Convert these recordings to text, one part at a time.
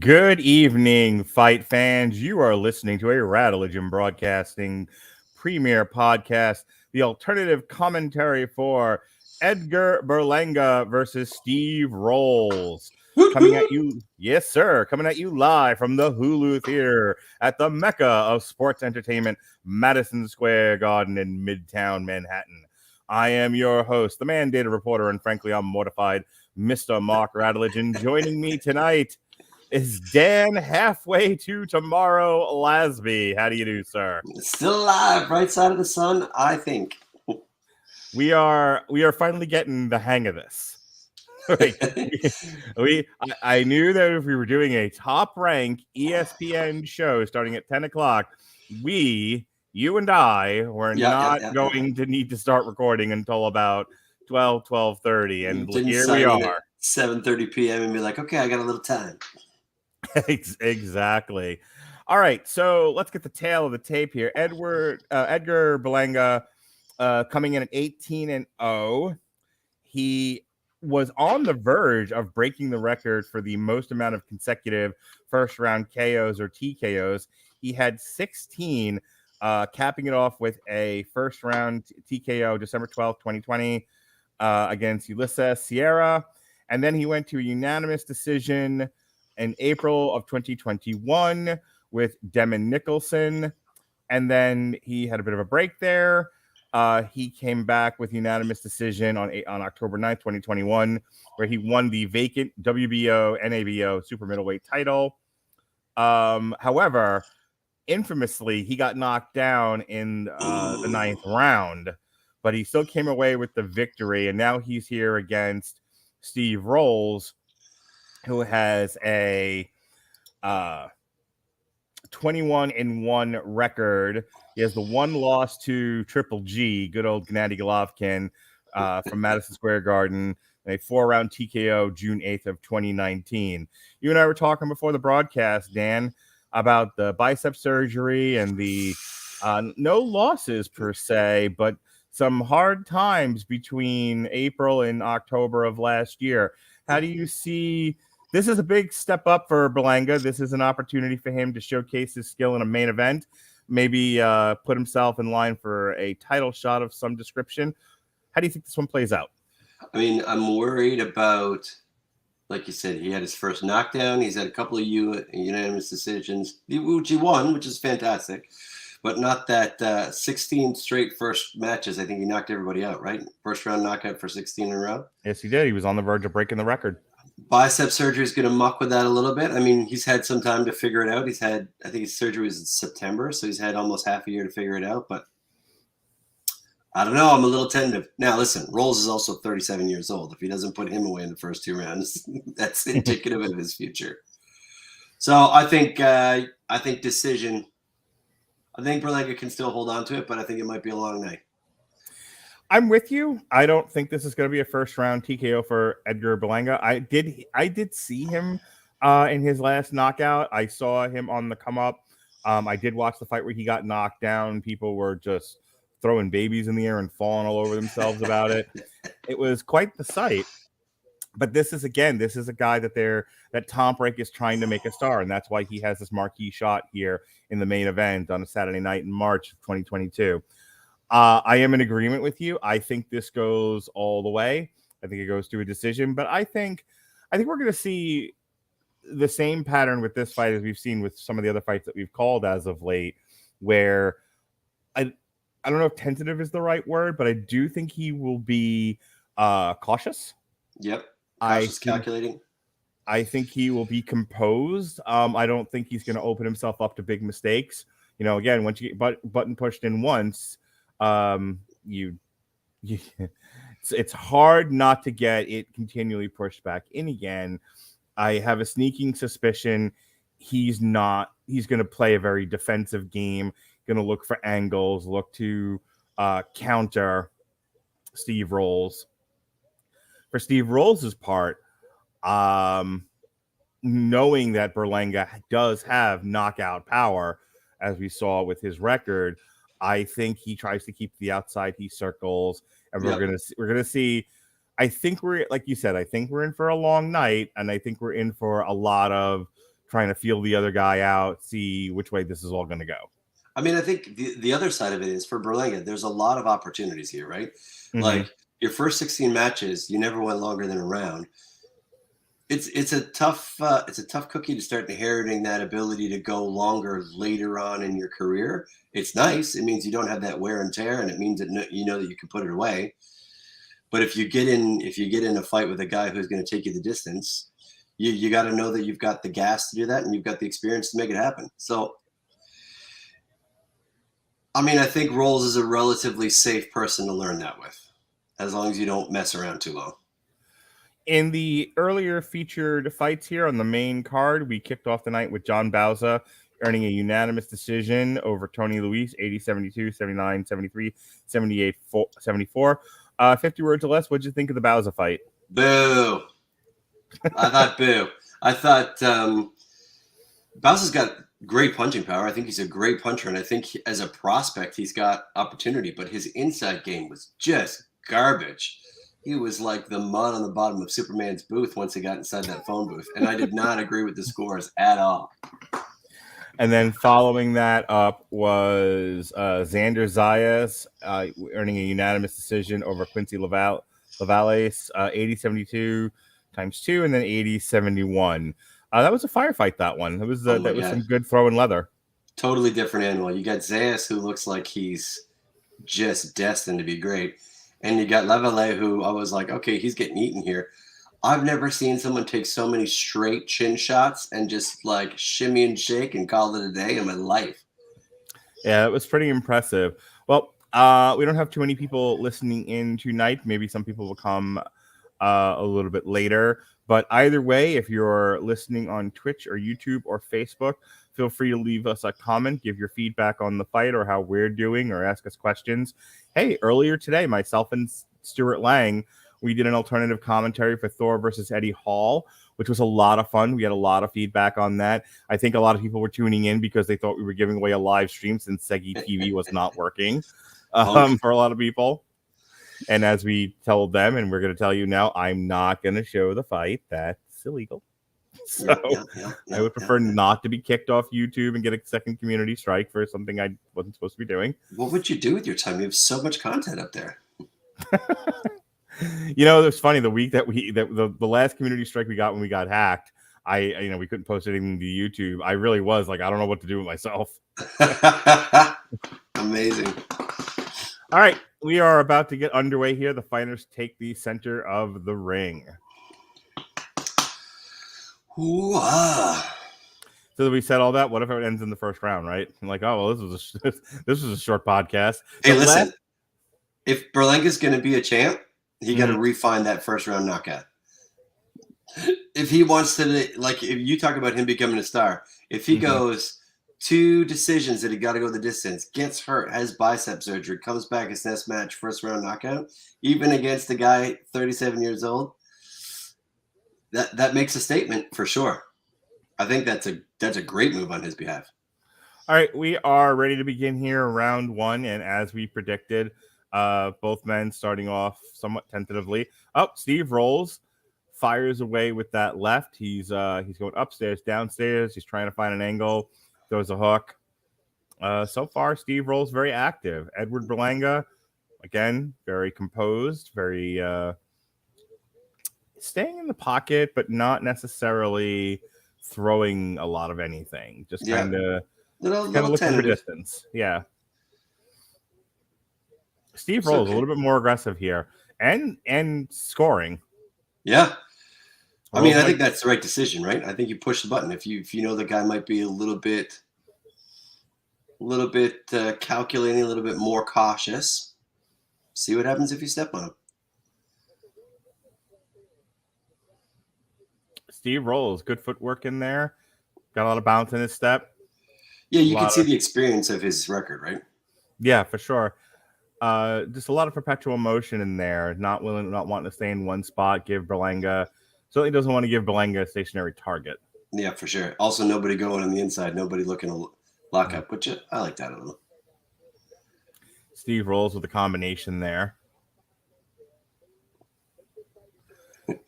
Good evening, fight fans. You are listening to a Radulich Broadcasting premiere podcast, the alternative commentary for Edgar Berlanga versus Steve Rolls. Coming at you, yes, sir, coming at you live from the Hulu Theater at the Mecca of sports entertainment, Madison Square Garden in Midtown Manhattan. I am your host, the mandated reporter, and frankly, I'm mortified, Mr. Mark Radulich. And joining me tonight is Dan halfway to tomorrow, Lasby. How do you do, sir? Still alive, right side of the sun, I think. We are finally getting the hang of this. I knew that if we were doing a top rank ESPN show starting at 10 o'clock, you and I were not going to need to start recording until about 12:30, and here we are. 7:30 p.m. and be like, okay, I got a little time. Exactly. All right, so let's get the tail of the tape here. Edgar Berlanga coming in at 18-0. He was on the verge of breaking the record for the most amount of consecutive first round KOs or TKOs. He had 16, capping it off with a first round TKO December 12th, 2020 against Ulysses Sierra. And then he went to a unanimous decision in April of 2021 with Demon Nicholson. And then he had a bit of a break there. He came back with unanimous decision on October 9th, 2021, where he won the vacant WBO, NABO super middleweight title. However, infamously, he got knocked down in the 9th round, but he still came away with the victory. And now he's here against Steve Rolls, who has a 21-1 record. He has the one loss to Triple G, good old Gennady Golovkin from Madison Square Garden, a 4-round TKO June 8th of 2019. You and I were talking before the broadcast, Dan, about the bicep surgery and the no losses per se, but some hard times between April and October of last year. How do you see? This is a big step up for Berlanga. This is an opportunity for him to showcase his skill in a main event, maybe put himself in line for a title shot of some description. How do you think this one plays out? I mean, I'm worried about, like you said, he had his first knockdown. He's had a couple of unanimous decisions, which he won, which is fantastic, but not that 16 straight first matches. I think he knocked everybody out, right? First round knockout for 16 in a row. Yes, he did. He was on the verge of breaking the record. Bicep surgery is going to muck with that a little bit. I mean, he's had some time to figure it out. I think his surgery was in September, so he's had almost half a year to figure it out. But I don't know. I'm a little tentative. Now, listen, Rolls is also 37 years old. If he doesn't put him away in the first 2 rounds, that's indicative of his future. So I think decision. I think Berlanga can still hold on to it, but I think it might be a long night. I'm with you. I don't think this is going to be a first round TKO for Edgar Berlanga. I did see him in his last knockout. I saw him on the come up. I did watch the fight where he got knocked down. People were just throwing babies in the air and falling all over themselves about it. It was quite the sight. But this is a guy that Tom Brake is trying to make a star, and that's why he has this marquee shot here in the main event on a Saturday night in March of 2022. I am in agreement with you. I think this goes all the way. I think it goes to a decision, but I think we're going to see the same pattern with this fight as we've seen with some of the other fights that we've called as of late, where I don't know if tentative is the right word, but I do think he will be cautious. Yep. Calculating. I think he will be composed. I don't think he's going to open himself up to big mistakes. You know, again, once you get button pushed in once, it's hard not to get it continually pushed back in again. I have a sneaking suspicion he's going to play a very defensive game, going to look for angles, look to counter Steve Rolls. For Steve Rolls' part, knowing that Berlanga does have knockout power, as we saw with his record, I think he tries to keep the outside. He circles, and we're gonna see. I think we're, like you said, I think we're in for a long night, and I think we're in for a lot of trying to feel the other guy out, see which way this is all going to go. I mean, I think the other side of it is for Berlanga, there's a lot of opportunities here, right? Mm-hmm. Like your first 16 matches, you never went longer than a round. It's a tough cookie to start inheriting that ability to go longer later on in your career. It's nice. It means you don't have that wear and tear, and it means that you know that you can put it away. But if you get in a fight with a guy who's going to take you the distance, you got to know that you've got the gas to do that, and you've got the experience to make it happen. So, I mean, I think Rolls is a relatively safe person to learn that with, as long as you don't mess around too long. In the earlier featured fights here on the main card, we kicked off the night with John Bauza earning a unanimous decision over Tony Luis, 80-72, 79-73, 78-74. 50 words or less. What'd you think of the Bauza fight? Boo. I thought boo. I thought Bauza's got great punching power. I think he's a great puncher, and I think as a prospect, he's got opportunity, but his inside game was just garbage. He was like the mud on the bottom of Superman's booth once he got inside that phone booth, and I did not agree with the scores at all. And then following that up was Xander Zayas earning a unanimous decision over Quincy Lavales, 80-72 times 2, and then 80-71. That was a firefight, that one. That was some good throwing leather. Totally different animal. You got Zayas, who looks like he's just destined to be great. And you got Lavallée, who I was like, okay, he's getting eaten here. I've never seen someone take so many straight chin shots and just like shimmy and shake and call it a day in my life. Yeah, it was pretty impressive. Well, we don't have too many people listening in tonight. Maybe some people will come a little bit later. But either way, if you're listening on Twitch or YouTube or Facebook, feel free to leave us a comment, give your feedback on the fight or how we're doing, or ask us questions. Hey, earlier today, myself and Stuart Lang, we did an alternative commentary for Thor versus Eddie Hall, which was a lot of fun. We had a lot of feedback on that. I think a lot of people were tuning in because they thought we were giving away a live stream since Segi TV was not working for a lot of people. And as we told them, and we're going to tell you now, I'm not going to show the fight. That's illegal. So I would prefer not to be kicked off YouTube and get a second community strike for something I wasn't supposed to be doing. What would you do with your time? You have so much content up there. You know, it was funny. The week that the last community strike we got when we got hacked, we couldn't post anything to YouTube. I really was like, I don't know what to do with myself. Amazing. All right, we are about to get underway here. The fighters take the center of the ring. Ooh-ah. So we said all that. What if it ends in the first round, right? I'm like, oh well, this was a short podcast. Hey, listen, if Berlanga's going to be a champ, he got to refine that first round knockout. If he wants to, like, if you talk about him becoming a star, if he goes 2 decisions that he got to go the distance, gets hurt, has bicep surgery, comes back his next match, first round knockout, even against a guy 37 years old, that makes a statement for sure. I think that's a great move on his behalf. All right, we are ready to begin here, round 1, and as we predicted, both men starting off somewhat tentatively. Steve rolls, fires away with that left. He's going upstairs, downstairs. He's trying to find an angle. Throws a hook. So far, Steve rolls very active. Edgar Berlanga, again, very composed, very staying in the pocket, but not necessarily throwing a lot of anything. Just kind of looking for distance. Yeah. Steve rolls a little bit more aggressive here and scoring. Yeah. I mean, I think that's the right decision, right? I think you push the button. If you know the guy might be a little bit calculating, a little bit more cautious, see what happens if you step on him. Steve rolls, good footwork in there. Got a lot of bounce in his step. Yeah, you can see the experience of his record, right? Yeah, for sure. Just a lot of perpetual motion in there. Not wanting to stay in one spot. Certainly doesn't want to give Berlanga a stationary target. Yeah, for sure. Also, nobody going on the inside. Nobody looking to lock up. Which I like that a little. Steve rolls with a combination there.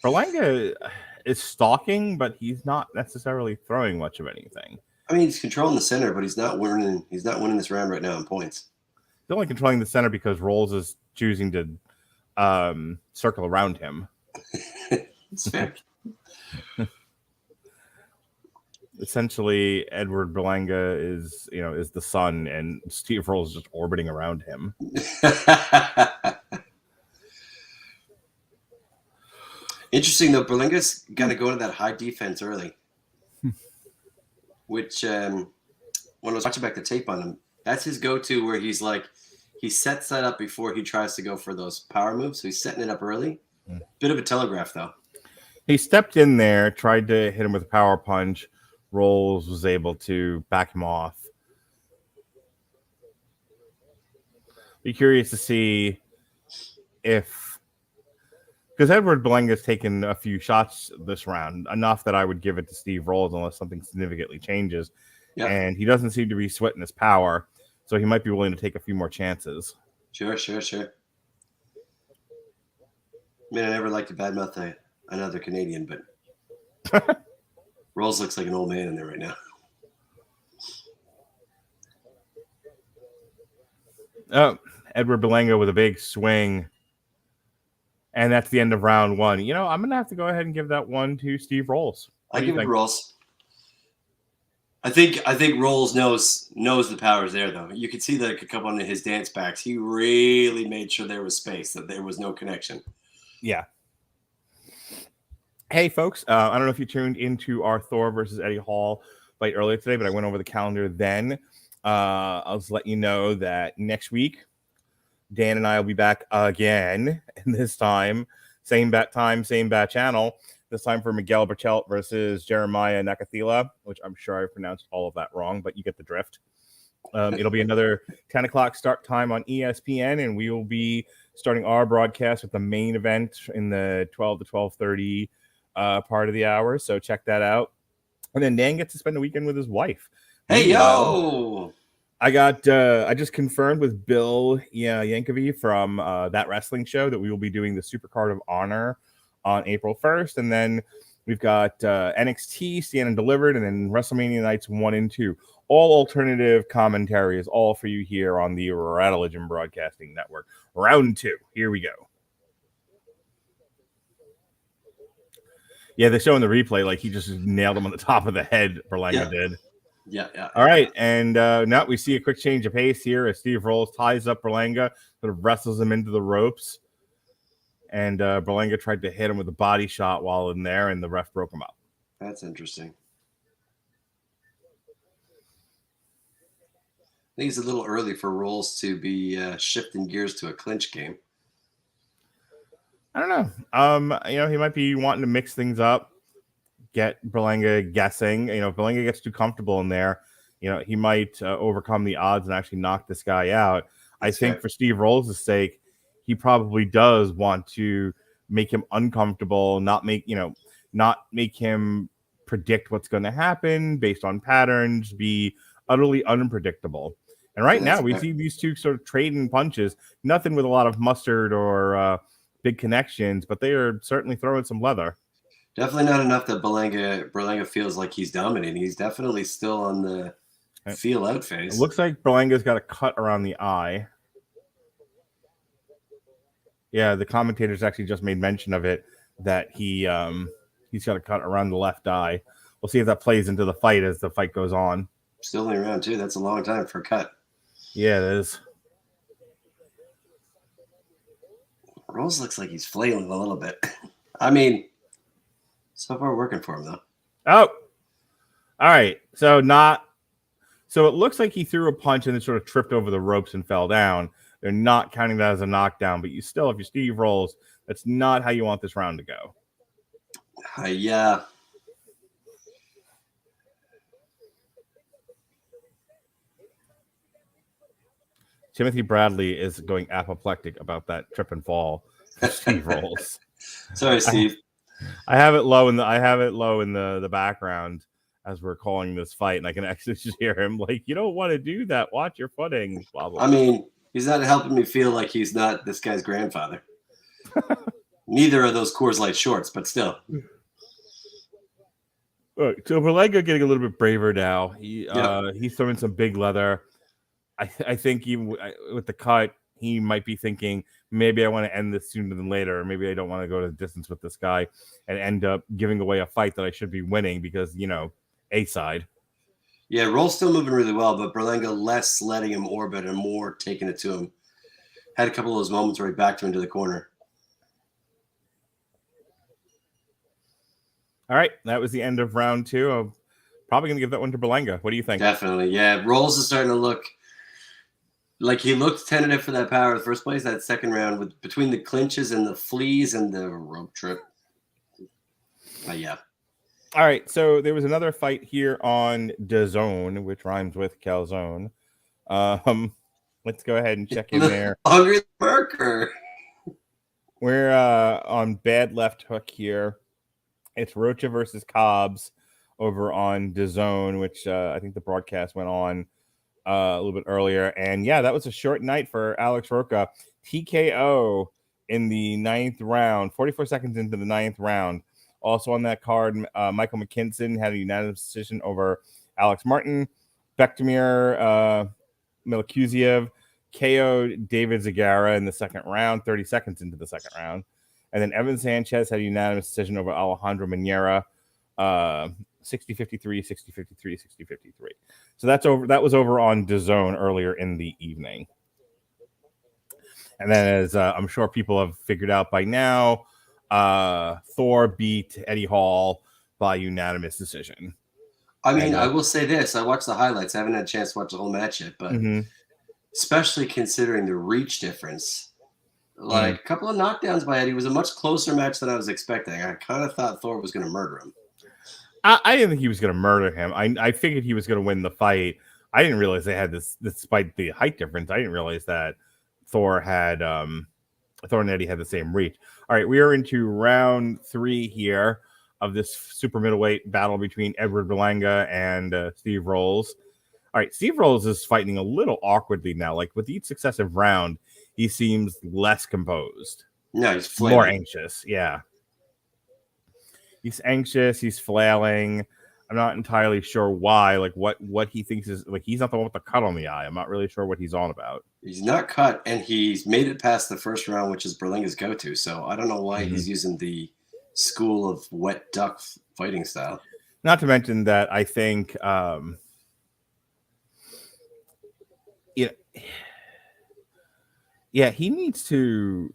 Berlanga, is stalking, but he's not necessarily throwing much of anything. I mean, he's controlling the center, but he's not winning. He's not winning this round right now in points. He's only controlling the center because Rolls is choosing to circle around him. It's fair. Essentially, Edgar Berlanga is the sun, and Steve Rolls is just orbiting around him. Interesting though, Berlanga's got to go into that high defense early, which when I was watching back the tape on him, that's his go-to, where he's like, he sets that up before he tries to go for those power moves, so he's setting it up early. Bit of a telegraph though. He stepped in there, tried to hit him with a power punch. Rolls was able to back him off. Be curious to see if, because Edgar Berlanga's taken a few shots this round, enough that I would give it to Steve Rolls unless something significantly changes. Yeah. And he doesn't seem to be sweating his power, so he might be willing to take a few more chances. Sure. I mean, I never liked to badmouth another Canadian, but Rolls looks like an old man in there right now. Oh, Edgar Berlanga with a big swing. And that's the end of round one. I'm going to have to go ahead and give that one to Steve Rolls. I give it to Rolls. I think Rolls knows the power's there, though. You could see that a couple of his dance backs. He really made sure there was space, that there was no connection. Yeah. Hey, folks. I don't know if you tuned into our Thor versus Eddie Hall fight earlier today, but I went over the calendar then. I'll just let you know that next week, Dan and I will be back again, and this time, same bat time, same bat channel. This time for Miguel Berchelt versus Jeremiah Nakathila, which I'm sure I pronounced all of that wrong, but you get the drift. It'll be another 10 o'clock start time on ESPN, and we will be starting our broadcast with the main event in the 12 to 12:30 part of the hour. So check that out. And then Dan gets to spend the weekend with his wife. Hey, yo! I just confirmed with Bill Yankovic from That Wrestling Show that we will be doing the Supercard of Honor on April 1st. And then we've got NXT, Stand and Delivered, and then WrestleMania Nights 1 and 2. All alternative commentary is all for you here on the Radulich Broadcasting Network. Round 2. Here we go. Yeah, they're showing the replay like he just nailed him on the top of the head, Berlanga did. Yeah. All right, and now we see a quick change of pace here as Steve Rolls ties up Berlanga, sort of wrestles him into the ropes. And Berlanga tried to hit him with a body shot while in there, and the ref broke him up. That's interesting. I think it's a little early for Rolls to be shifting gears to a clinch game. I don't know. He might be wanting to mix things up, get Berlanga guessing. If Berlanga gets too comfortable in there, he might overcome the odds and actually knock this guy out. I think for Steve Rolls' sake, he probably does want to make him uncomfortable, not make him predict what's going to happen based on patterns, be utterly unpredictable. And right now we see these two sort of trading punches, nothing with a lot of mustard or big connections, but they are certainly throwing some leather. Definitely not enough that Berlanga feels like he's dominating. He's definitely still on the feel out phase. It looks like Berlanga's got a cut around the eye. Yeah, the commentators actually just made mention of it, that he's got a cut around the left eye. We'll see if that plays into the fight as the fight goes on. Still only round 2. That's a long time for a cut. Yeah, it is. Rolls looks like he's flailing a little bit. I mean, so far working for him, though. Oh, all right. So it looks like he threw a punch and then sort of tripped over the ropes and fell down. They're not counting that as a knockdown, but if you're Steve Rolls, that's not how you want this round to go. Yeah. Timothy Bradley is going apoplectic about that trip and fall for Steve Rolls. Sorry, Steve. I have it low in the background as we're calling this fight, and I can actually just hear him like, "You don't want to do that. Watch your footing." Blah, blah, blah. I mean, he's not helping me feel like he's not this guy's grandfather. Neither are those Coors Light shorts, but still. All right, so Berlanga getting a little bit braver now. He's throwing some big leather. I think even with the cut, he might be thinking maybe I want to end this sooner than later, or maybe I don't want to go to the distance with this guy and end up giving away a fight that I should be winning because A side. Yeah, Roll's still moving really well, but Berlanga less letting him orbit and more taking it to him. Had a couple of those moments where he backed him into the corner. All right, that was the end of round 2. I'm probably going to give that one to Berlanga. What do you think? Definitely, yeah. Rolls is starting to look like he looked tentative for that power in the first place. That second round, with between the clinches and the fleas and the rope trip. Yeah. All right, so there was another fight here on DAZN, which rhymes with calzone. Let's go ahead and check in there. Hungry Burger. We're on bad left hook here. It's Rocha versus Cobbs over on DAZN, which I think the broadcast went on a little bit earlier. And yeah, that was a short night for Alex Rocha. TKO in the 9th round, 44 seconds into the 9th round. Also on that card, Michael McKinson had a unanimous decision over Alex Martin. Bektemir Milikuziev KO'd David Zagara in the 2nd round, 30 seconds into the 2nd round. And then Evan Sanchez had a unanimous decision over Alejandro Manera, 60-53, 60-53, 60-53. So that's over. That was over on DAZN earlier in the evening. And then, as I'm sure people have figured out by now, Thor beat Eddie Hall by unanimous decision. I mean, I will say this. I watched the highlights. I haven't had a chance to watch the whole match yet, but especially considering the reach difference, like a couple of knockdowns by Eddie was a much closer match than I was expecting. I kind of thought Thor was going to murder him. I didn't think he was going to murder him. I figured he was going to win the fight. I didn't realize they had this, despite the height difference. I didn't realize that Thor and Eddie had the same reach. All right, we are into round 3 here of this super middleweight battle between Edgar Berlanga and Steve Rolls. All right, Steve Rolls is fighting a little awkwardly now. Like with each successive round, he seems less composed. No, he's flailing. More anxious. Yeah. He's anxious. He's flailing. I'm not entirely sure why. Like what he thinks is like he's not the one with the cut on the eye. I'm not really sure what he's on about. He's not cut, and he's made it past the first round, which is Berlanga's go-to. So I don't know why he's using the school of wet duck fighting style. Not to mention that I think he needs to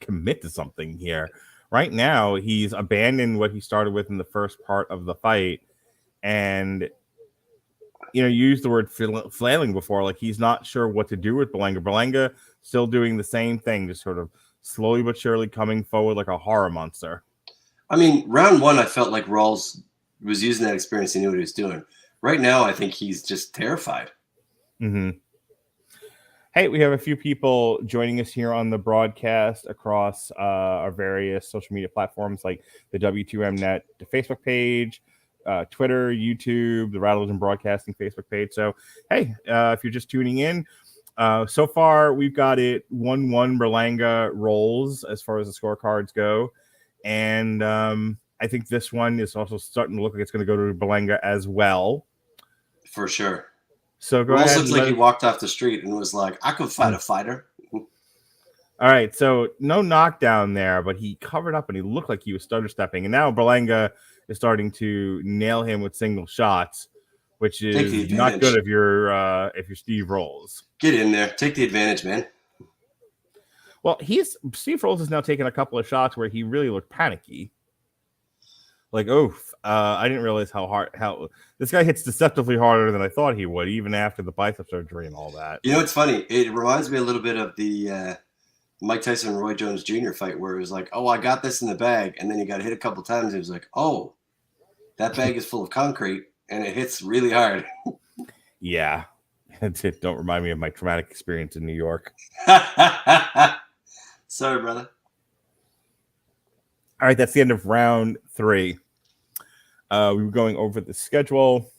commit to something here. Right now, he's abandoned what he started with in the first part of the fight, and you used the word flailing before. Like he's not sure what to do with Berlanga. Berlanga still doing the same thing, just sort of slowly but surely coming forward like a horror monster. I mean, round 1, I felt like Rawls was using that experience. He knew what he was doing. Right now, I think he's just terrified. Hey, we have a few people joining us here on the broadcast across our various social media platforms like the W2Mnet Facebook page, Twitter, YouTube, the Radulich and Broadcasting Facebook page. So, hey, if you're just tuning in, so far we've got it 1-1 Berlanga Rolls as far as the scorecards go. And I think this one is also starting to look like it's going to go to Berlanga as well. For sure. So go Rolls ahead. Looks like he walked off the street and was like, I could fight a fighter. All right, so no knockdown there, but he covered up and he looked like he was stutter stepping. And now Berlanga is starting to nail him with single shots, which is not good if you're Steve Rolls. Get in there, take the advantage, man. Well, Steve Rolls is now taking a couple of shots where he really looked panicky. Like, I didn't realize how this guy hits deceptively harder than I thought he would, even after the bicep surgery and all that. You know, it's funny. It reminds me a little bit of the Mike Tyson and Roy Jones Jr. fight where it was like, I got this in the bag. And then he got hit a couple times. And he was like, that bag is full of concrete and it hits really hard. Yeah. Don't remind me of my traumatic experience in New York. Sorry, brother. All right, that's the end of round 3. We were going over the schedule.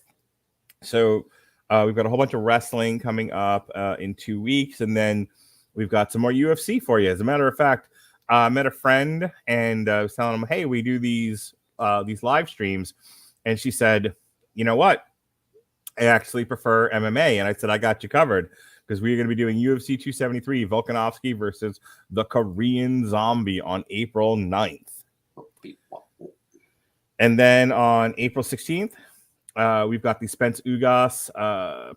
So we've got a whole bunch of wrestling coming up in 2 weeks, and then we've got some more UFC for you. As a matter of fact, I met a friend and I was telling him, hey, we do these live streams And she said, you know what? I actually prefer MMA. And I said, I got you covered, because we're going to be doing UFC 273, Volkanovski versus the Korean Zombie on April 9th. And then on April 16th, we've got the Spence Ugas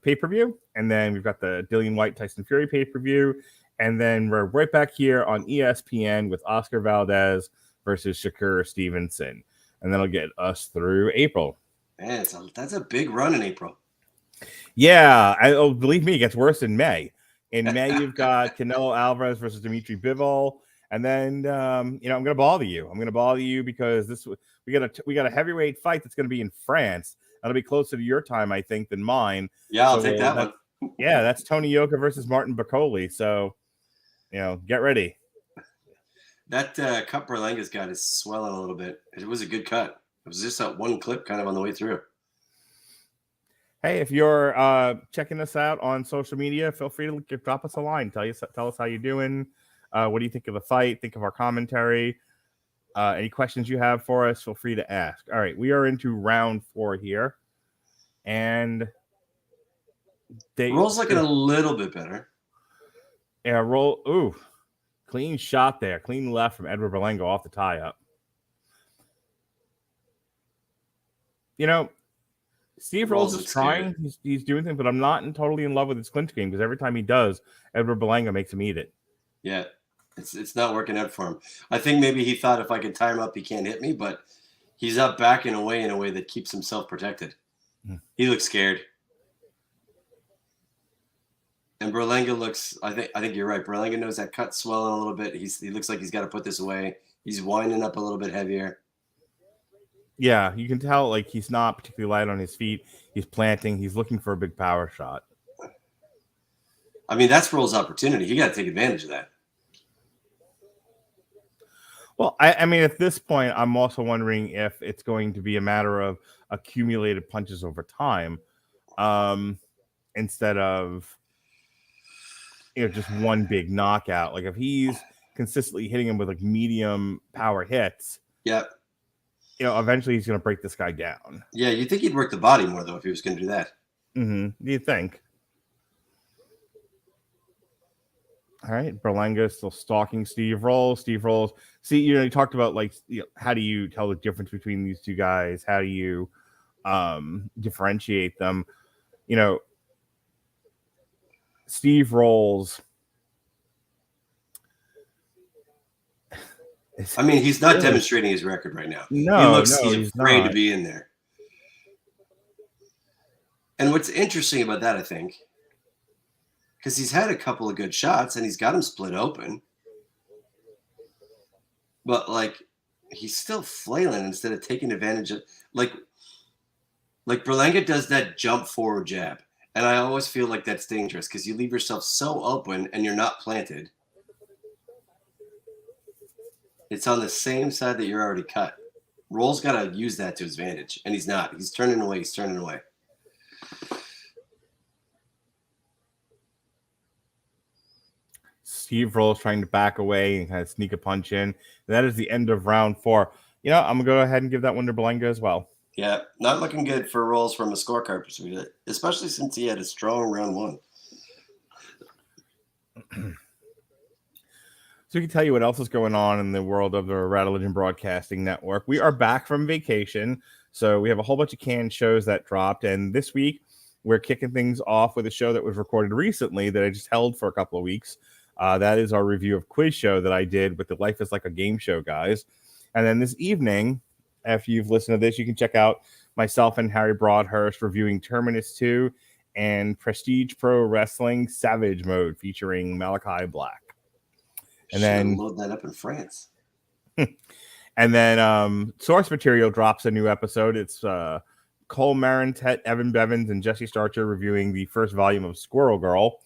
pay-per-view. And then we've got the Dillian White Tyson Fury pay-per-view. And then we're right back here on ESPN with Oscar Valdez versus Shakur Stevenson. And that'll get us through April. Man, that's a big run in April. Yeah, believe me, it gets worse in May. In May, you've got Canelo Alvarez versus Dimitri Bivol. And then, I'm going to bother you. I'm going to bother you because we got a heavyweight fight that's going to be in France. That'll be closer to your time, I think, than mine. Yeah, I'll take that one. Yeah, that's Tony Yoka versus Martin Bacoli. So, get ready. That cut Berlanga's got is swelling a little bit. It was a good cut. It was just that one clip kind of on the way through. Hey, if you're checking us out on social media, feel free to drop us a line. Tell us how you're doing. What do you think of the fight? Think of our commentary. Any questions you have for us, feel free to ask. All right, we are into round 4 here. And Roll's looking a little bit better. Yeah, Roll. Ooh, clean shot there. Clean left from Edgar Berlanga off the tie-up. Steve Rolls is trying. He's doing things, but I'm not totally in love with his clinch game, because every time he does, Edgar Berlanga makes him eat it. Yeah, it's not working out for him. I think maybe he thought if I can tie him up, he can't hit me, but he's up back in a way that keeps himself protected. He looks scared. And Berlanga looks, I think you're right. Berlanga knows that cut swelling a little bit. He looks like he's got to put this away. He's winding up a little bit heavier. Yeah, you can tell like he's not particularly light on his feet. He's planting. He's looking for a big power shot. I mean, that's Roll's opportunity. He got to take advantage of that. Well, I mean, at this point, I'm also wondering if it's going to be a matter of accumulated punches over time, instead of just one big knockout. Like if he's consistently hitting him with like medium power hits, yeah, eventually he's going to break this guy down. Yeah, you'd think he'd work the body more though if he was going to do that. Mm-hmm. Do you think? All right, Berlanga still stalking Steve Rolls. Steve Rolls. See, you talked about like, how do you tell the difference between these two guys? How do you differentiate them? Steve Rolls. I mean, he's not demonstrating his record right now. No, he's afraid not to be in there. And what's interesting about that, I think, because he's had a couple of good shots and he's got him split open, but like he's still flailing instead of taking advantage of like Berlanga does that jump forward jab, and I always feel like that's dangerous because you leave yourself so open and you're not planted. It's on the same side that you're already cut. Roll's got to use that to his advantage, and he's not. He's turning away. He's turning away. Steve Rolls trying to back away and kind of sneak a punch in. That is the end of round 4. I'm going to go ahead and give that one to Berlanga as well. Yeah, not looking good for Rolls from a scorecard perspective, especially since he had a strong round 1. So we can tell you what else is going on in the world of the Radulich Broadcasting Network. We are back from vacation, so we have a whole bunch of canned shows that dropped. And this week, we're kicking things off with a show that was recorded recently that I just held for a couple of weeks. That is our review of Quiz Show that I did with the Life is Like a Game Show guys. And then this evening, after you've listened to this, you can check out myself and Harry Broadhurst reviewing Terminus 2 and Prestige Pro Wrestling Savage Mode featuring Malachi Black. And then load that up in France. And then Source Material drops a new episode. It's Cole Marentet, Evan Bevins, and Jesse Starcher reviewing the first volume of Squirrel Girl.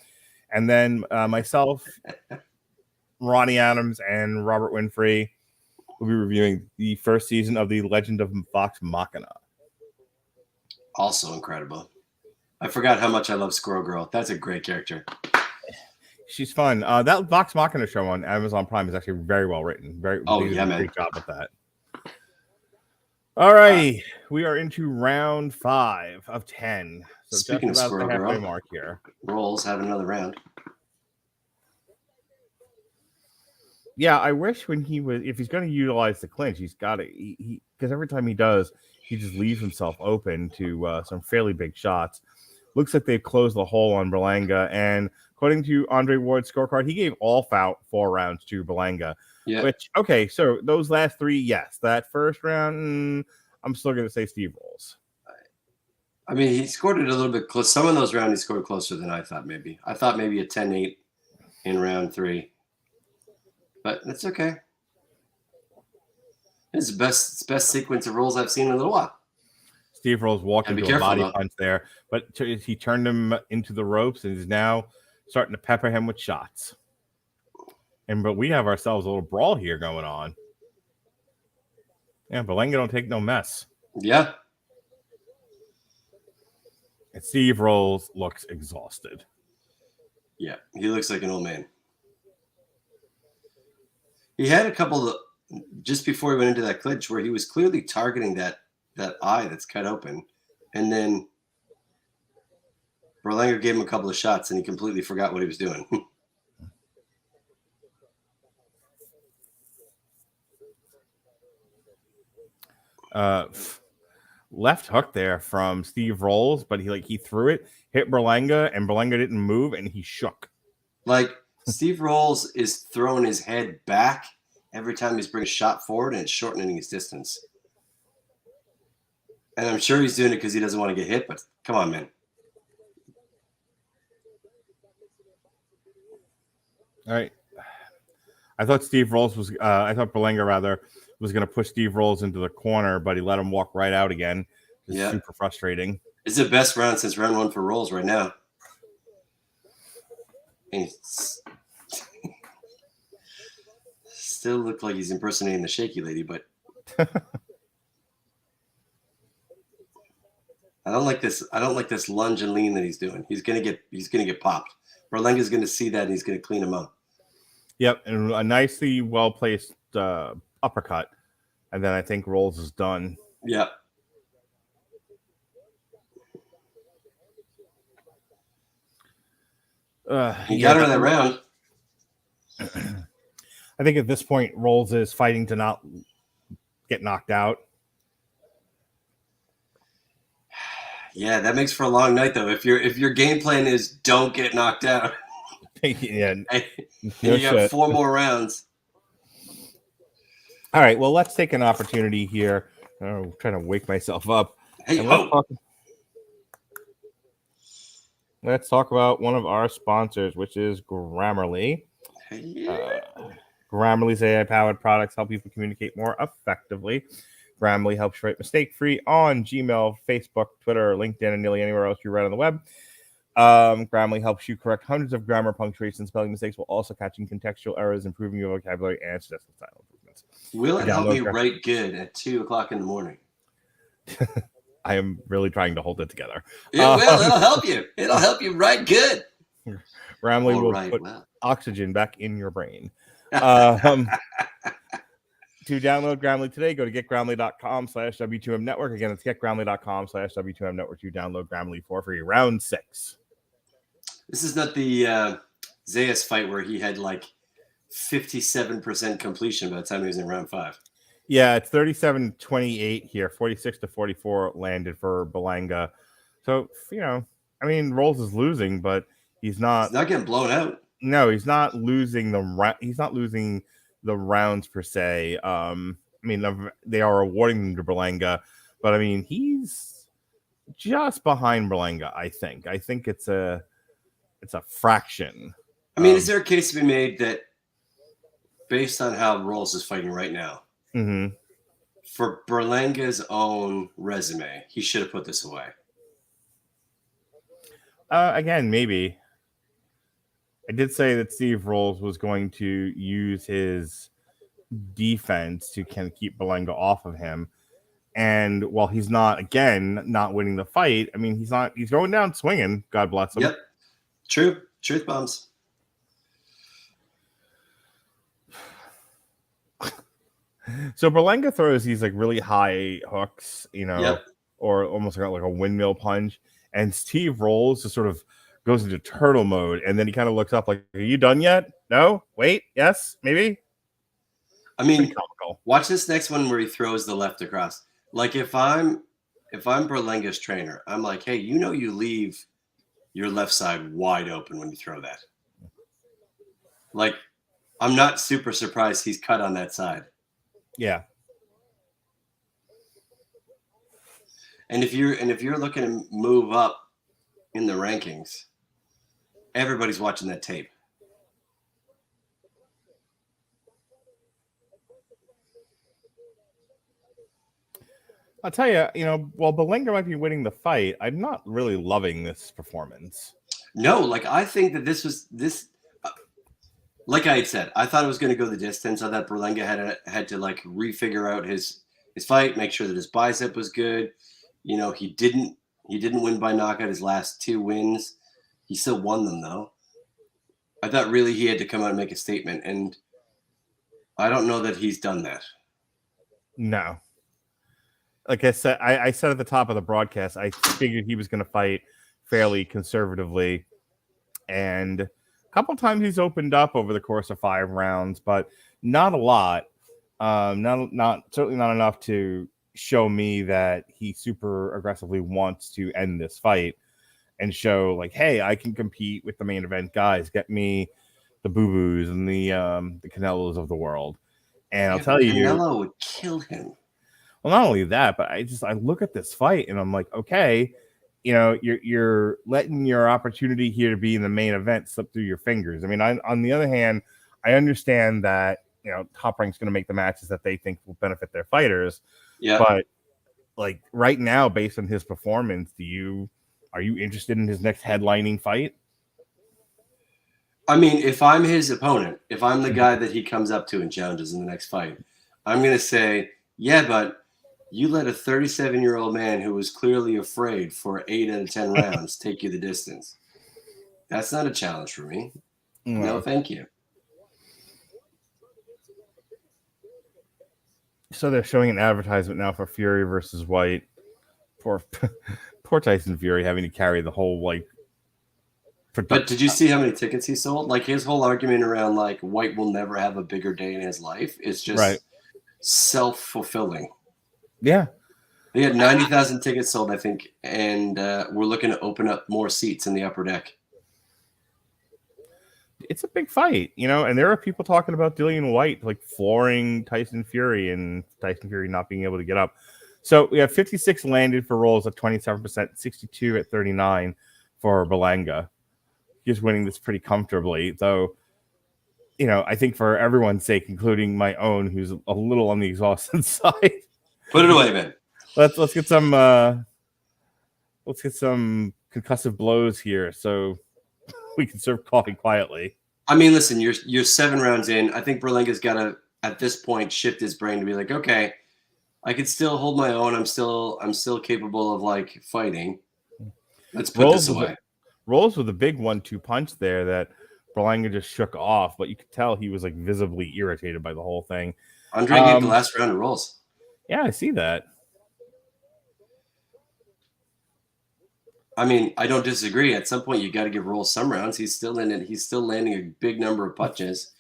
And then myself, Ronnie Adams, and Robert Winfrey will be reviewing the first season of The Legend of Vox Machina. Also incredible. I forgot how much I love Squirrel Girl. That's a great character. She's fun. That Vox Machina show on Amazon Prime is actually very well written. Great job with that. All right, we are into round 5 of 10. So Speaking just of about the Squirrel halfway Girl, mark here. Rolls having another round. Yeah, I wish when if he's going to utilize the clinch, he's got to, because every time he does, he just leaves himself open to some fairly big shots. Looks like they've closed the hole on Berlanga, and according to Andre Ward's scorecard, he gave all 4 rounds to Berlanga. Yeah. Which, okay, so those last 3, yes. That first round, I'm still going to say Steve Rolls. I mean, he scored it a little bit close. Some of those rounds he scored closer than I thought maybe. I thought maybe a 10-8 in round 3. But that's okay. It's the best sequence of rolls I've seen in a little while. Steve Rolls walked into a body punch there, but he turned him into the ropes and is now starting to pepper him with shots. But we have ourselves a little brawl here going on. Yeah, Berlanga don't take no mess. Yeah. And Steve Rolls looks exhausted. Yeah, he looks like an old man. He had a couple of, just before he went into that clinch, where he was clearly targeting that eye that's cut open. And then Berlanga gave him a couple of shots and he completely forgot what he was doing. Left hook there from Steve Rolls, but he threw it, hit Berlanga, and Berlanga didn't move, and he shook. Like, Steve Rolls is throwing his head back every time he's bringing a shot forward, and it's shortening his distance. And I'm sure he's doing it because he doesn't want to get hit, but come on, man. All right. I thought Berlanga rather was going to push Steve Rolls into the corner, but he let him walk right out again. It's super frustrating. It's the best round since round 1 for Rolls right now. And still look like he's impersonating the shaky lady, but I don't like this. I don't like this lunge and lean that he's doing. He's gonna get popped. Berlanga's gonna see that and he's gonna clean him up. Yep, and a nicely well placed uppercut, and then I think Rolls is done. Yeah. He got her that round. I think at this point, Rolls is fighting to not get knocked out. Yeah, that makes for a long night, though. If your game plan is don't get knocked out, yeah, you got 4 more rounds. All right, well, let's take an opportunity here. I'm trying to wake myself up. Hey, let's talk about one of our sponsors, which is Grammarly. Yeah. Grammarly's AI-powered products help people communicate more effectively. Grammarly helps you write mistake-free on Gmail, Facebook, Twitter, LinkedIn, and nearly anywhere else you write on the web. Grammarly helps you correct hundreds of grammar, punctuation, spelling mistakes while also catching contextual errors, improving your vocabulary, and suggesting style improvements. Will it help me write good at 2:00 in the morning? I am really trying to hold it together. It will. It'll help you. It'll help you write good. Grammarly will put oxygen back in your brain. To download Grammarly today, go to getgrammarly.com/W2M network. Again, it's getgrammarly.com/W2M network to download Grammarly for free. Round 6. This is not the Zayas fight where he had like 57% completion by the time he was in round 5. Yeah, it's 37-28 here. 46-44 landed for Berlanga. So, I mean, Rolls is losing, but he's not getting blown out. No, he's not losing the rounds per se. I mean, they are awarding them to Berlanga, but I mean, he's just behind Berlanga. I think it's a fraction. I mean, is there a case to be made that based on how Rolls is fighting right now, for Berlanga's own resume, he should have put this away? Again, maybe. I did say that Steve Rolls was going to use his defense to kind of keep Berlanga off of him. And while he's not winning the fight, I mean, he's going down swinging. God bless him. Yep. True. Truth bombs. So Berlanga throws these like really high hooks, Yep. or almost like a windmill punch, and Steve Rolls just sort of goes into turtle mode, and then he kind of looks up like, "Are you done yet? No, wait, yes, maybe." I mean, watch this next one where he throws the left across. Like if I'm Berlanga's trainer, I'm like, hey, you leave your left side wide open when you throw that. Like, I'm not super surprised he's cut on that side. Yeah. And if you're looking to move up in the rankings, everybody's watching that tape. I'll tell you, while Berlanga might be winning the fight, I'm not really loving this performance. No, like I think that this like I had said, I thought it was going to go the distance. I thought Berlanga had to like refigure out his fight, make sure that his bicep was good. He didn't win by knockout his last 2 wins. He still won them though. I thought really he had to come out and make a statement, and I don't know that he's done that. No. Like I said, I said at the top of the broadcast, I figured he was going to fight fairly conservatively, and a couple times he's opened up over the course of 5 rounds, but not a lot. Not certainly not enough to show me that he super aggressively wants to end this fight and show like, hey, I can compete with the main event guys. Get me the Boo-Boos and the Canelos of the world. And I'll tell you, Canelo would kill him. Well, not only that, but I look at this fight and I'm like, okay, you're letting your opportunity here to be in the main event slip through your fingers. I mean, on the other hand, I understand that Top Rank's going to make the matches that they think will benefit their fighters. Yeah. But like right now, based on his performance, are you interested in his next headlining fight? I mean, if I'm his opponent, if I'm the guy that he comes up to and challenges in the next fight, I'm going to say, yeah, but you let a 37-year-old man who was clearly afraid for 8 out of 10 rounds take you the distance. That's not a challenge for me. No, thank you. So they're showing an advertisement now for Fury versus White. Poor Tyson Fury having to carry the whole But did you see how many tickets he sold? Like his whole argument around like White will never have a bigger day in his life is just self-fulfilling. Yeah. They had 90,000 tickets sold, I think, and we're looking to open up more seats in the upper deck. It's a big fight, and there are people talking about Dillian White like flooring Tyson Fury and Tyson Fury not being able to get up. So we have 56 landed for rolls at 27%, 62 at 39 for Berlanga. He's winning this pretty comfortably, though. I think for everyone's sake, including my own, who's a little on the exhausted side. Put it away, man. Let's get some concussive blows here, so we can serve coffee quietly. I mean, listen, you're 7 rounds in. I think Berlanga's got to at this point shift his brain to be like, okay, I can still hold my own. I'm still capable of like fighting. Let's put this away. Rolls with a big 1-2 punch there that Berlanga just shook off, but you could tell he was like visibly irritated by the whole thing. Andre gave the last round of Rolls. Yeah, I see that. I mean, I don't disagree. At some point, you got to give Rolls some rounds. He's still in it. He's still landing a big number of punches.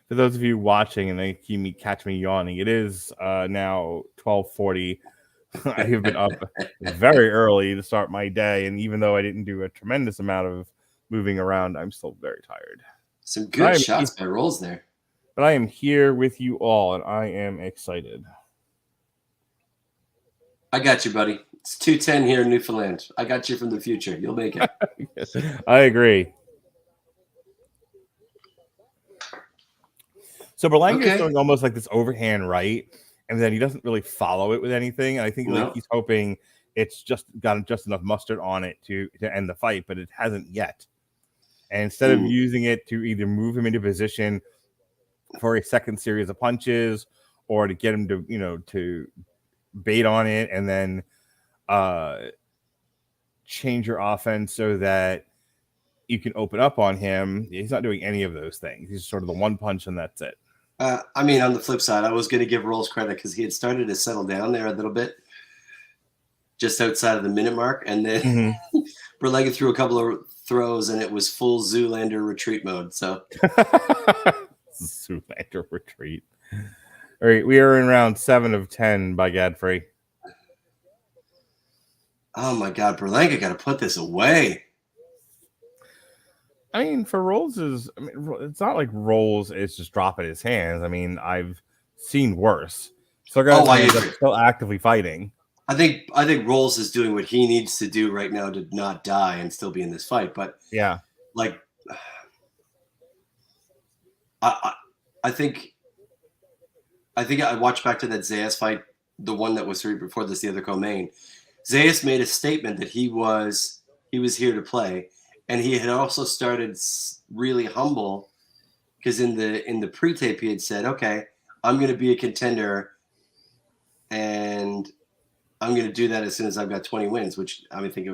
For those of you watching and they catch me yawning, it is now 12:40. I have been up very early to start my day, and even though I didn't do a tremendous amount of moving around, I'm still very tired. Some good shots by Rolls there. But I am here with you all, and I am excited. I got you, buddy. It's 2:10 here in Newfoundland. I got you from the future. You'll make it. Yes, I agree. So Berlanga is doing almost like this overhand right, and then he doesn't really follow it with anything. And I think he's hoping it's just got just enough mustard on it to end the fight, but it hasn't yet. And instead of using it to either move him into position for a second series of punches or to get him to to bait on it and then change your offense so that you can open up on him. He's not doing any of those things. He's sort of the one punch and that's it. I mean, on the flip side, I was going to give Rolls credit because he had started to settle down there a little bit, just outside of the minute mark, and then Berlanga threw a couple of throws, and it was full Zoolander retreat mode. So Zoolander retreat. All right, we are in round 7 of 10 by Godfrey. Oh my God, Berlanga got to put this away. I mean, for Rolls it's not like Rolls is just dropping his hands. I mean, I've seen worse. So guys still actively fighting. I think Rolls is doing what he needs to do right now to not die and still be in this fight. But yeah, like I think I watched back to that Zayas fight, the one that was before this, the other co-main. Zayas made a statement that he was here to play. And he had also started really humble because in the pre-tape he had said, "Okay, I'm going to be a contender, and I'm going to do that as soon as I've got 20 wins." Which I think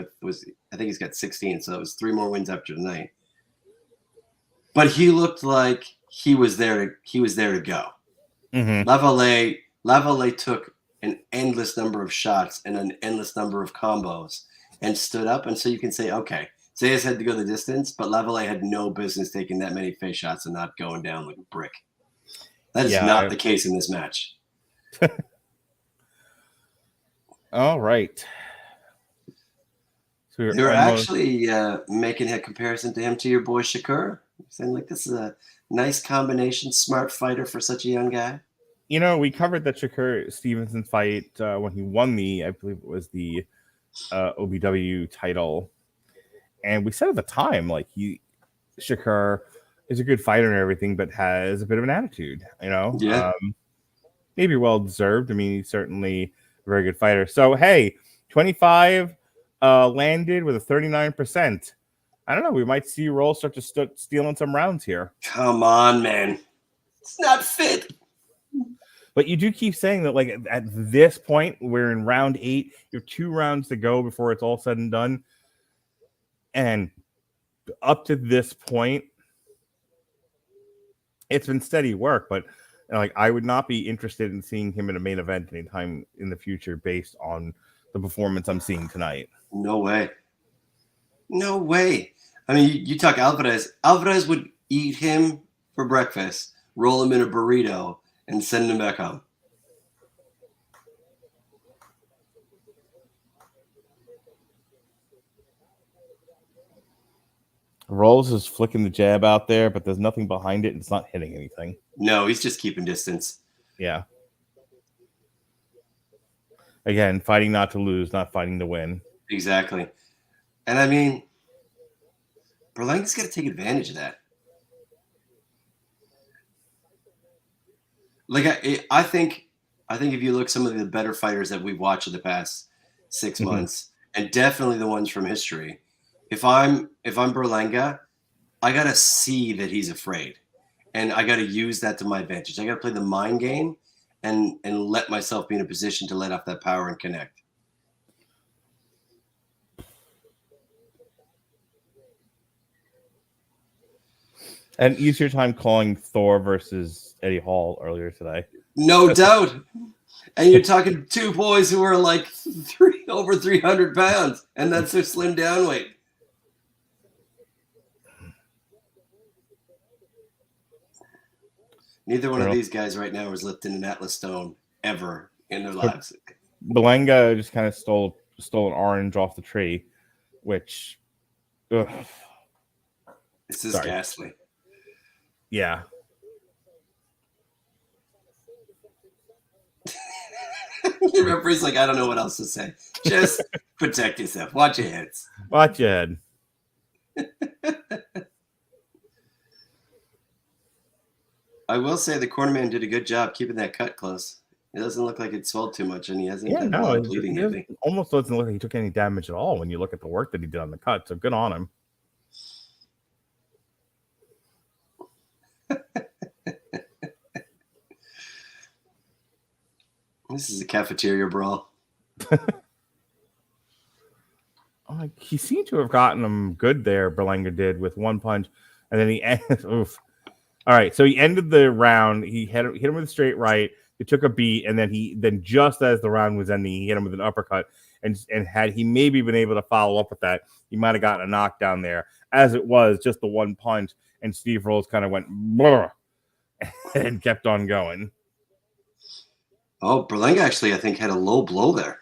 he's got 16, so that was 3 more wins after tonight. But he looked like he was there to go. Lavallee took an endless number of shots and an endless number of combos and stood up, and so you can say, okay. Zayas had to go the distance, but Lavallee had no business taking that many face shots and not going down like a brick. That is not the case in this match. All right. So they were actually making a comparison to him to your boy Shakur, saying like this is a nice combination, smart fighter for such a young guy. You know, we covered that Shakur Stevenson fight when he won I believe it was the OBW title. And we said at the time, like Shakur is a good fighter and everything, but has a bit of an attitude, you know? Yeah. Maybe well deserved. I mean, he's certainly a very good fighter. So, hey, 25 landed with a 39%. I don't know. We might see Rolls start to stealing some rounds here. Come on, man. It's not fit. But you do keep saying that, like, at this point, we're in round 8. You have 2 rounds to go before it's all said and done. And up to this point, it's been steady work, but like I would not be interested in seeing him in a main event anytime in the future based on the performance I'm seeing tonight. No way. No way. I mean, you talk Alvarez. Alvarez would eat him for breakfast, roll him in a burrito, and send him back home. Rolls is flicking the jab out there, but there's nothing behind it. And it's not hitting anything. No, he's just keeping distance. Yeah. Again, fighting not to lose, not fighting to win. Exactly. And I mean, Berlanga's got to take advantage of that. Like I think if you look some of the better fighters that we've watched in the past 6 months, and definitely the ones from history, if I'm Berlanga, I gotta see that he's afraid, and I gotta use that to my advantage. I gotta play the mind game, and let myself be in a position to let off that power and connect. And easier time calling Thor versus Eddie Hall earlier today. No doubt. And you're talking 2 boys who are like over 300 pounds, and that's their slim down weight. Neither one of these guys right now is lifting an Atlas stone ever in their lives. Berlanga just kind of stole an orange off the tree, which this is ghastly. Yeah. The referee's like, I don't know what else to say. Just protect yourself. Watch your heads. Watch your head. I will say the cornerman did a good job keeping that cut close. It doesn't look like it swelled too much, and he hasn't bleeding. It almost doesn't look like he took any damage at all when you look at the work that he did on the cut. So good on him. This is a cafeteria brawl. I he seemed to have gotten him good there. Berlanga did with one punch, and then he ended. Oof. All right, so he ended the round. He hit him with a straight right. He took a beat, and then just as the round was ending, he hit him with an uppercut. And had he maybe been able to follow up with that, he might have gotten a knockdown there. As it was, just the one punch, and Steve Rolls kind of went and kept on going. Oh, Berlanga actually, I think, had a low blow there.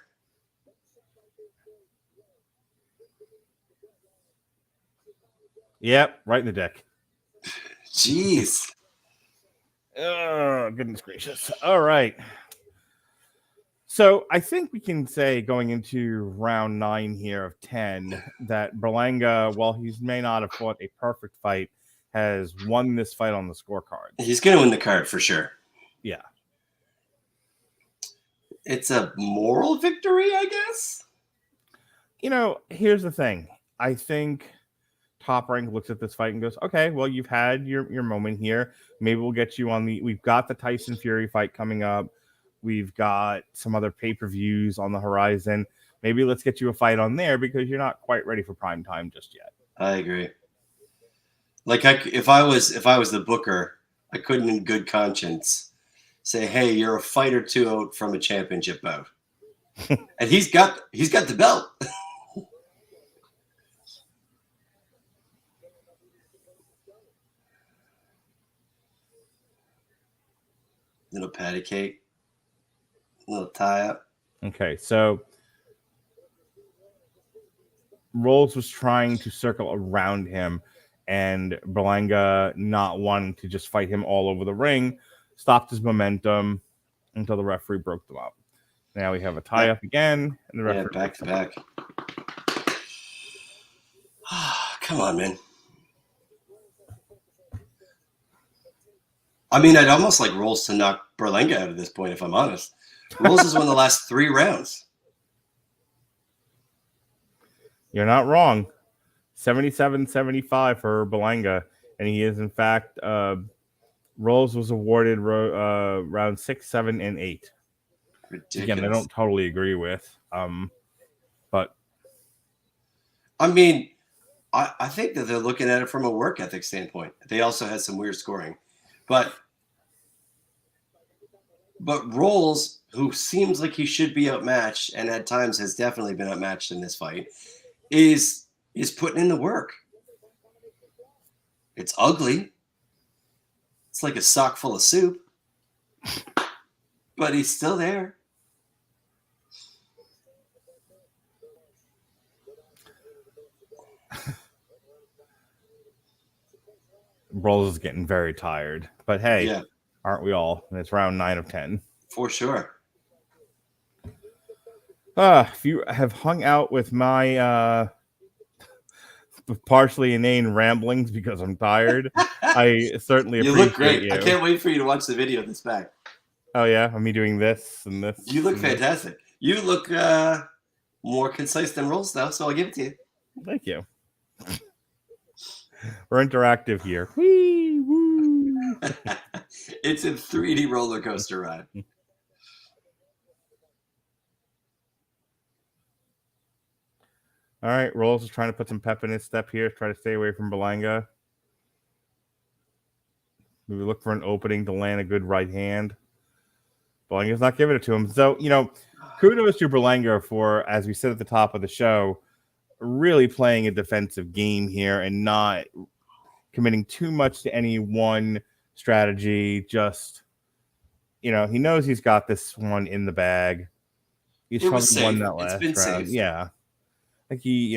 Yep, right in the deck. Jeez. Oh, goodness gracious. All right. So I think we can say going into round 9 here of 10 that Berlanga, while he may not have fought a perfect fight, has won this fight on the scorecard. He's going to win the card for sure. Yeah. It's a moral victory, I guess. You know, here's the thing. I think Top Rank looks at this fight and goes, okay, well, you've had your moment here. Maybe we'll get you on we've got the Tyson Fury fight coming up. We've got some other pay-per-views on the horizon. Maybe let's get you a fight on there because you're not quite ready for prime time just yet. I agree. Like if I was the booker, I couldn't in good conscience say, hey, you're a fight or two out from a championship bout. And he's got the belt. Little patty cake. Little tie up. Okay, so Rolls was trying to circle around him, and Berlanga, not wanting to just fight him all over the ring, stopped his momentum until the referee broke them up. Now we have a tie up again, and the referee back to back. Come on, man. I mean, I'd almost like Rolls to knock Berlanga out at this point, if I'm honest. Rolls has won the last 3 rounds. You're not wrong. 77-75 for Berlanga, and he is, in fact, Rolls was awarded round 6, 7, and 8. Ridiculous. Again, I don't totally agree with, but I mean, I think that they're looking at it from a work ethic standpoint. They also had some weird scoring, but Rolls, who seems like he should be outmatched and at times has definitely been outmatched in this fight, is putting in the work. It's ugly. It's like a sock full of soup, but he's still there. Rolls is getting very tired. But hey, yeah. Aren't we all? And it's round 9 of 10. For sure. If you have hung out with my partially inane ramblings because I'm tired, I certainly appreciate look great. you. I can't wait for you to watch the video of this back. Oh, yeah? Me doing this and this? You look fantastic. You look more concise than Rolls now, so I'll give it to you. Thank you. We're interactive here. Whee, woo. It's a 3D roller coaster ride. All right, Rolls is trying to put some pep in his step here, try to stay away from Berlanga. Maybe look for an opening to land a good right hand. Berlanga's not giving it to him. So, kudos to Berlanga for, as we said at the top of the show, really playing a defensive game here and not committing too much to any one strategy. Just, he knows he's got this one in the bag. He's probably won that last round. Safe. Yeah. Like he,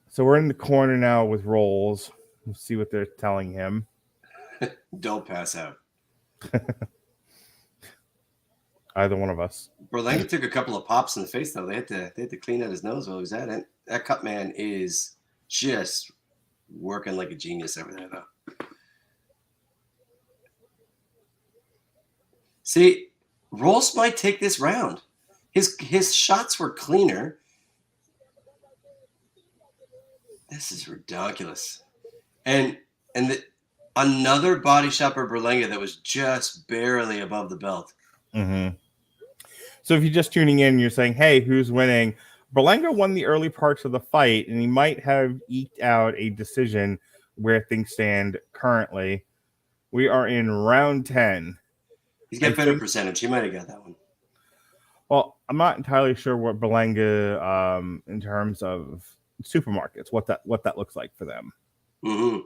So we're in the corner now with Rolls. We'll see what they're telling him. Don't pass out. Either one of us. Berlanga took a couple of pops in the face, though. They had to clean out his nose while he was at it. That cut man is just working like a genius over there, though. See, Rolls might take this round. His shots were cleaner. This is ridiculous. And another body shot for Berlanga that was just barely above the belt. Mm-hmm. So if you're just tuning in, you're saying, hey, who's winning? Berlanga won the early parts of the fight, and he might have eked out a decision where things stand currently. We are in round 10. He's got better percentage. He might have got that one. Well, I'm not entirely sure what Berlanga, in terms of supermarkets, what that looks like for them. Mm-hmm.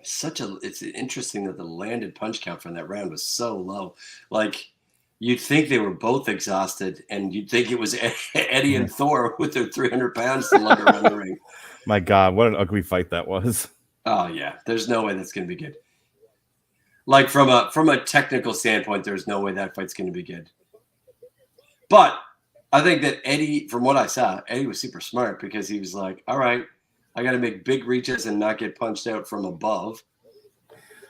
It's interesting that the landed punch count from that round was so low. Like, you'd think they were both exhausted, and you'd think it was Eddie and Thor with their 300 pounds to lug around the ring. My God, what an ugly fight that was. Oh yeah, there's no way that's going to be good. Like from a technical standpoint, there's no way that fight's going to be good. But I think that Eddie, from what I saw, Eddie was super smart because he was like, all right, I got to make big reaches and not get punched out from above.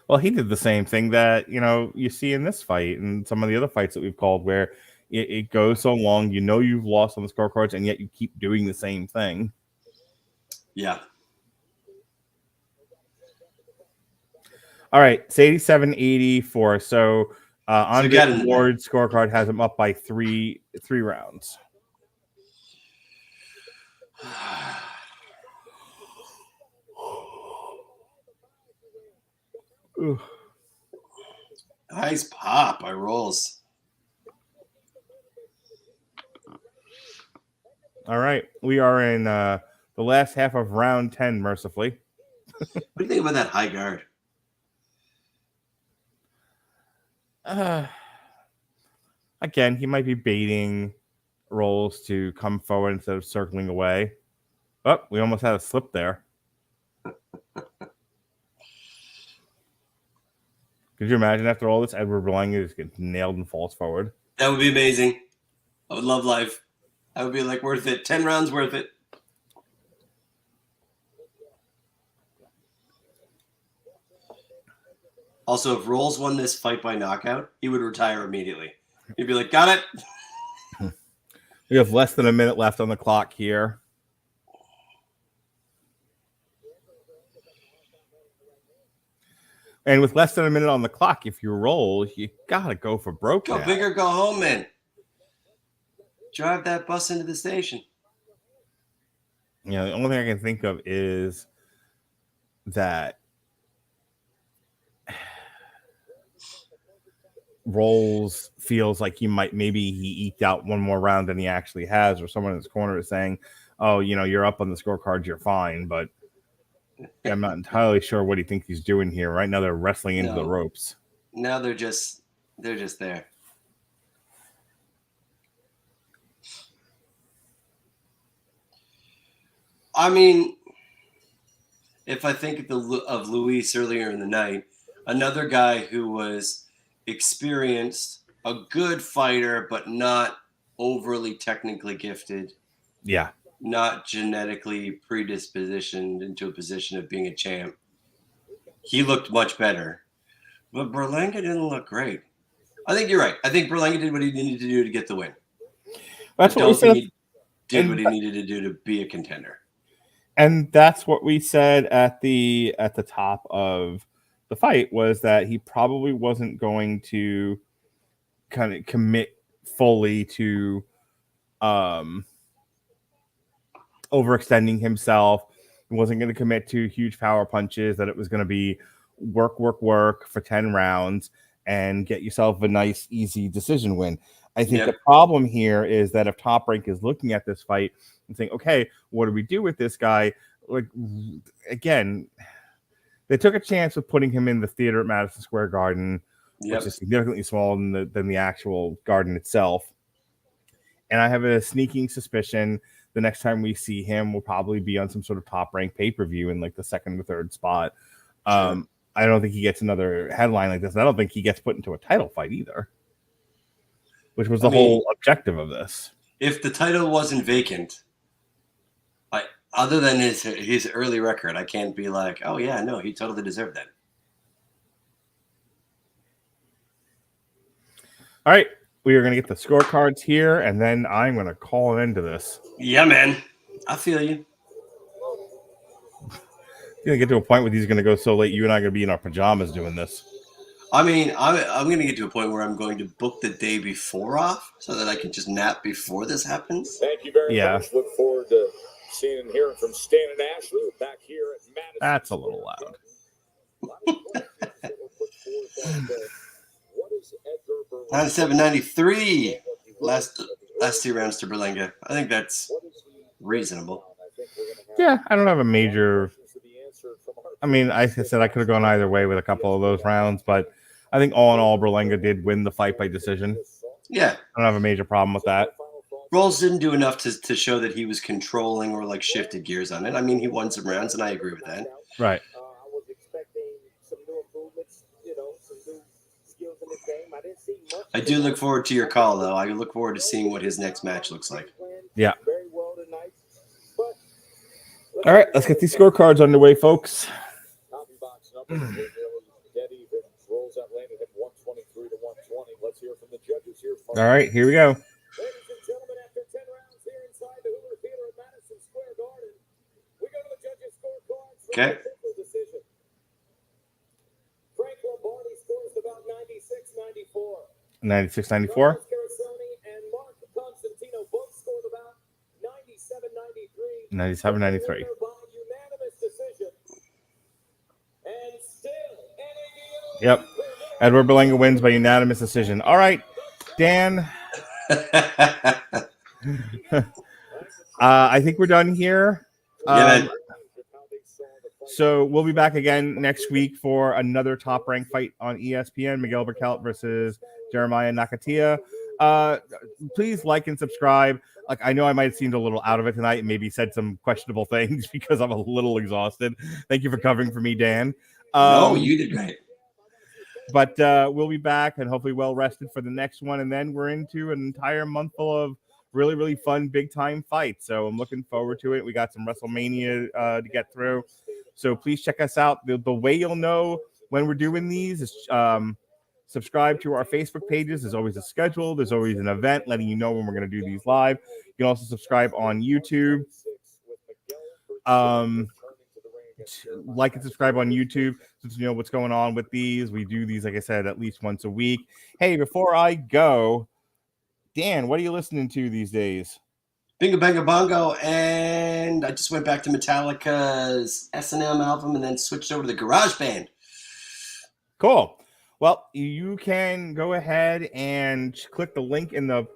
Well, he did the same thing that, you see in this fight and some of the other fights that we've called where it goes so long, you've lost on the scorecards, and yet you keep doing the same thing. Yeah. All right, it's 87-84. So Andre Ward's scorecard has him up by three rounds. Ooh. Nice pop by Rolls. All right, we are in the last half of round 10, mercifully. What do you think about that high guard? Again, he might be baiting Rolls to come forward instead of circling away. Oh, we almost had a slip there. Could you imagine after all this, Edgar Berlanga just gets nailed and falls forward? That would be amazing. I would love life. That would be like worth it. 10 rounds worth it. Also, if Rolls won this fight by knockout, he would retire immediately. He'd be like, got it. We have less than a minute left on the clock here. And with less than a minute on the clock, if you roll, you gotta go for broke. Go big or go home, man. Drive that bus into the station. The only thing I can think of is that Rolls feels like maybe he eked out one more round than he actually has, or someone in his corner is saying, oh, you're up on the scorecards, you're fine, but I'm not entirely sure what he thinks he's doing here. Right now they're wrestling into the ropes. Now they're just there. I mean, if I think of Luis earlier in the night, another guy who was experienced, a good fighter, but not overly technically gifted. Yeah. Not genetically predispositioned into a position of being a champ. He looked much better. But Berlanga didn't look great. I think you're right. I think Berlanga did what he needed to do to get the win. That's what we said. He did what he needed to do to be a contender. And that's what we said at the top of the fight, was that he probably wasn't going to kind of commit fully to overextending himself. He wasn't going to commit to huge power punches, that it was going to be work for 10 rounds and get yourself a nice, easy decision win. I think the problem here is that if Top Rank is looking at this fight and saying, okay, what do we do with this guy? Like, again, they took a chance with putting him in the theater at Madison Square Garden, which is significantly smaller than the actual garden itself. And I have a sneaking suspicion the next time we see him will probably be on some sort of Top Rank pay-per-view in like the second or third spot. Sure. I don't think he gets another headline like this. And I don't think he gets put into a title fight either, which was the whole objective of this. If the title wasn't vacant, other than his early record, I can't be like, oh yeah, no, he totally deserved that. All right. We are going to get the scorecards here, and then I'm going to call it into this. Yeah, man. I feel you. You're going to get to a point where these are going to go so late, you and I are going to be in our pajamas doing this. I mean, I'm going to get to a point where I'm going to book the day before off so that I can just nap before this happens. Thank you very much. Look forward to seeing and hearing from Stan and Ashley back here at Madison. That's a little loud. What is 793. Last 2 rounds to Berlanga. I think that's reasonable. Yeah, I don't have a major. I mean, I said I could have gone either way with a couple of those rounds, but I think all in all, Berlanga did win the fight by decision. Yeah. I don't have a major problem with that. Rolls didn't do enough to show that he was controlling or like shifted gears on it. I mean, he won some rounds, and I agree with that. Right. I was expecting some new improvements, some new skills in the game. I didn't see much. I do look forward to your call, though. I look forward to seeing what his next match looks like. Yeah. Very well tonight. All right, let's get these scorecards underway, folks. Copy box number dead even. Rolls up landed at 123 to 120. Let's hear from the judges here. All right, here we go. Ladies and gentlemen, after 10 rounds here inside the Hulu Theater at Madison Square Garden, we go to the judges' scorecards for Okay. the official decision. Frank Lombardi scores about 96-94. 96-94. Carasoni and Mark Constantino both scored about 97-93. 97-93. Winner by unanimous decision. And still, NABO. Yep. Edgar Berlanga wins by unanimous decision. All right, Dan. I think we're done here. Yeah, So we'll be back again next week for another top rank fight on ESPN. Miguel Berkelt versus Jeremiah Nakatia. Please like and subscribe. Like, I know I might have seemed a little out of it tonight and maybe said some questionable things because I'm a little exhausted. Thank you for covering for me, Dan. No, you did great. But we'll be back and hopefully well rested for the next one. And then we're into an entire month full of really, really fun, big time fights. So I'm looking forward to it. We got some WrestleMania to get through. So please check us out. The way you'll know when we're doing these is subscribe to our Facebook pages. There's always a schedule. There's always an event letting you know when we're going to do these live. You can also subscribe on YouTube. Like and subscribe on YouTube so you know what's going on with these. We do these, like I said, at least once a week. Hey, before I go, Dan, what are you listening to these days? Bingo Bango Bongo, and I just went back to Metallica's S&M album and then switched over to GarageBand. Cool. Well, you can go ahead and click the link in the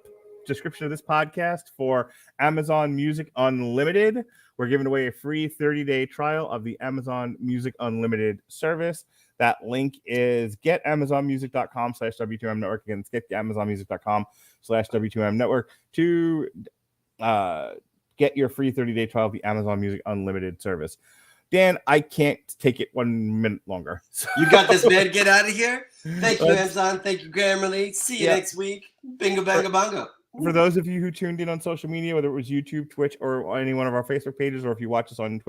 description of this podcast for Amazon Music Unlimited. We're giving away a free 30-day trial of the Amazon Music Unlimited service. That link is getamazonmusic.com/W2M Network. Again, it's getamazonmusic.com/W2M Network to get your free 30-day trial of the Amazon Music Unlimited service. Dan, I can't take it 1 minute longer. So. You got this, man. Get out of here. Thank you, Amazon. Thank you, Grammarly. See you next week. Bingo Bango Bongo. For those of you who tuned in on social media, whether it was YouTube, Twitch, or any one of our Facebook pages, or if you watch us on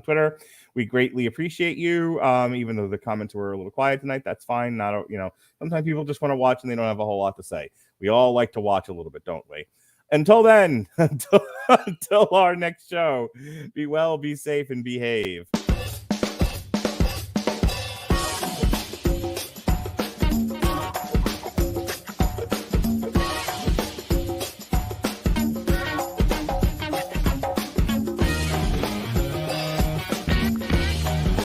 Twitter, we greatly appreciate you. Even though the comments were a little quiet tonight, that's fine. Sometimes people just want to watch and they don't have a whole lot to say. We all like to watch a little bit, don't we? Until then, until our next show, be well, be safe, and behave.